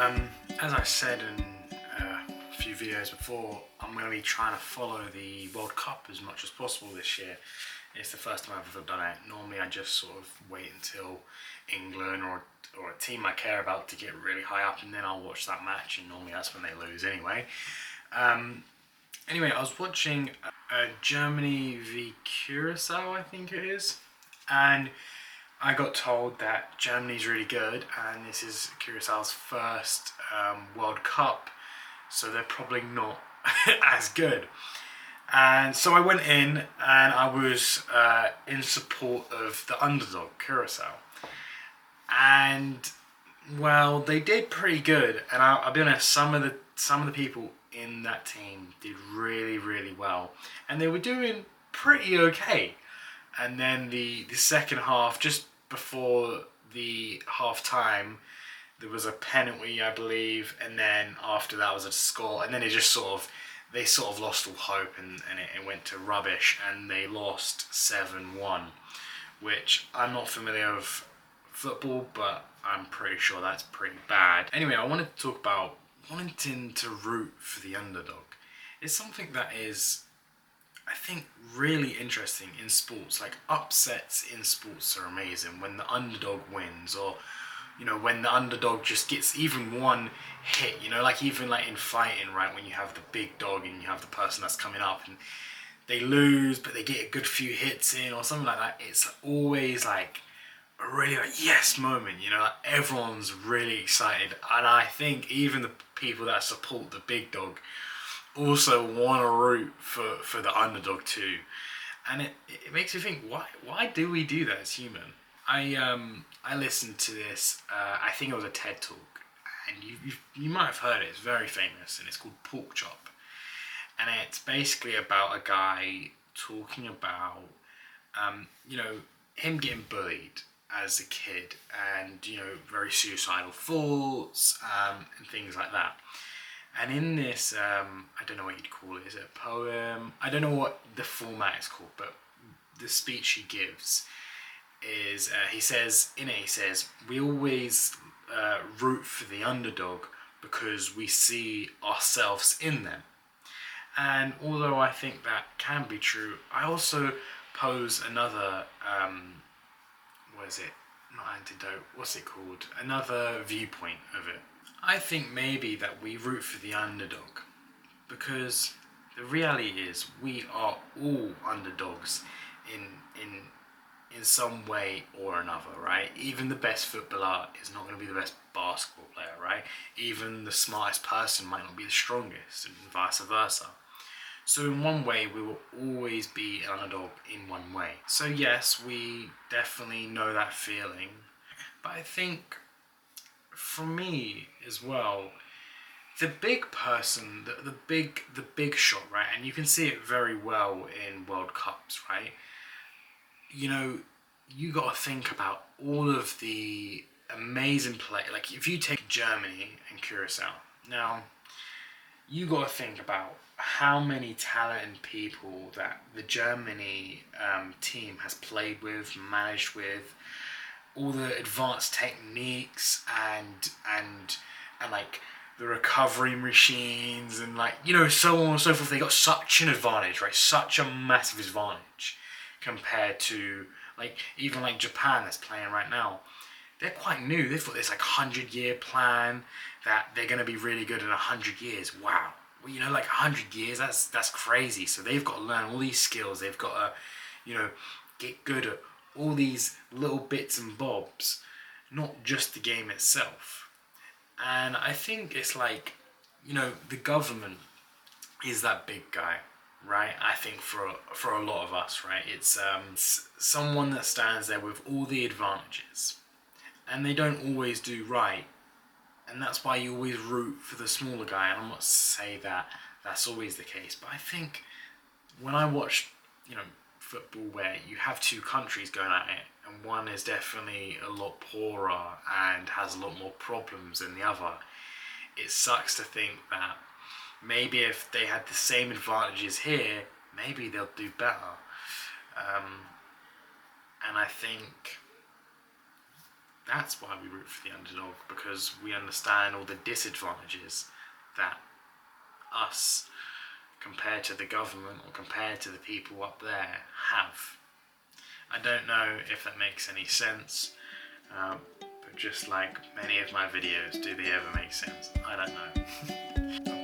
As I said in a few videos before, I'm going to be trying to follow the World Cup as much as possible this year. It's the first time I've ever done it. Normally I just sort of wait until England or a team I care about to get really high up, and then I'll watch that match, and normally that's when they lose anyway. Anyway, I was watching Germany v Curacao, I think it is, and I got told that Germany's really good, and this is Curaçao's first World Cup, so they're probably not as good. And so I went in and I was in support of the underdog, Curaçao. And well, they did pretty good, and I'll be honest, some of the people in that team did really well, and they were doing pretty okay. And then the second half, just before the half time, there was a penalty, I believe, and then after that was a score, and then they sort of lost all hope, and it went to rubbish, and they lost 7-1, which I'm not familiar with football, but I'm pretty sure that's pretty bad. Anyway, I wanted to talk about wanting to root for the underdog. It's something that is, I think, really interesting in sports. Like, upsets in sports are amazing when the underdog wins, or when the underdog just gets even one hit, like even like in fighting, right, when you have the big dog and you have the person that's coming up and they lose but they get a good few hits in or something like that. It's always like a really like yes moment, like everyone's really excited, and I think even the people that support the big dog also want to root for the underdog too. And it makes me think, why do we do that as human? I listened to this, I think it was a TED talk, and you might have heard it. It's very famous, and it's called Pork Chop, and it's basically about a guy talking about him getting bullied as a kid, and very suicidal thoughts, and things like that. And in this, I don't know what you'd call it. Is it a poem? I don't know what the format is called, but the speech he gives is, he says, we always root for the underdog because we see ourselves in them. And although I think that can be true, I also pose another, what's it called? Another viewpoint of it. I think maybe that we root for the underdog because the reality is we are all underdogs in some way or another, right? Even the best footballer is not going to be the best basketball player, right? Even the smartest person might not be the strongest, and vice versa. So in one way, we will always be an underdog in one way. So yes, we definitely know that feeling, but I think for me as well, the big person, the big shot, right? And you can see it very well in World Cups, right? You got to think about all of the amazing play. Like, if you take Germany and Curacao, now you got to think about how many talented people that the Germany team has played with, managed with, all the advanced techniques and like the recovery machines, and like so on and so forth. They got such an advantage, right? Such a massive advantage compared to like even like Japan that's playing right now. They're quite new. They've got this like 100-year plan that they're going to be really good in 100 years. Wow. Well, like 100 years, that's crazy. So they've got to learn all these skills. They've got to, get good at all these little bits and bobs, not just the game itself. And I think it's like, the government is that big guy, right? I think for a lot of us, right? It's someone that stands there with all the advantages, and they don't always do right. And that's why you always root for the smaller guy. And I'm not saying that that's always the case, but I think when I watch, football where you have two countries going at it, and one is definitely a lot poorer and has a lot more problems than the other, it sucks to think that maybe if they had the same advantages here, maybe they'll do better. And I think that's why we root for the underdog, because we understand all the disadvantages that us, compared to the government or compared to the people up there, have. I don't know if that makes any sense, but just like many of my videos, do they ever make sense? I don't know.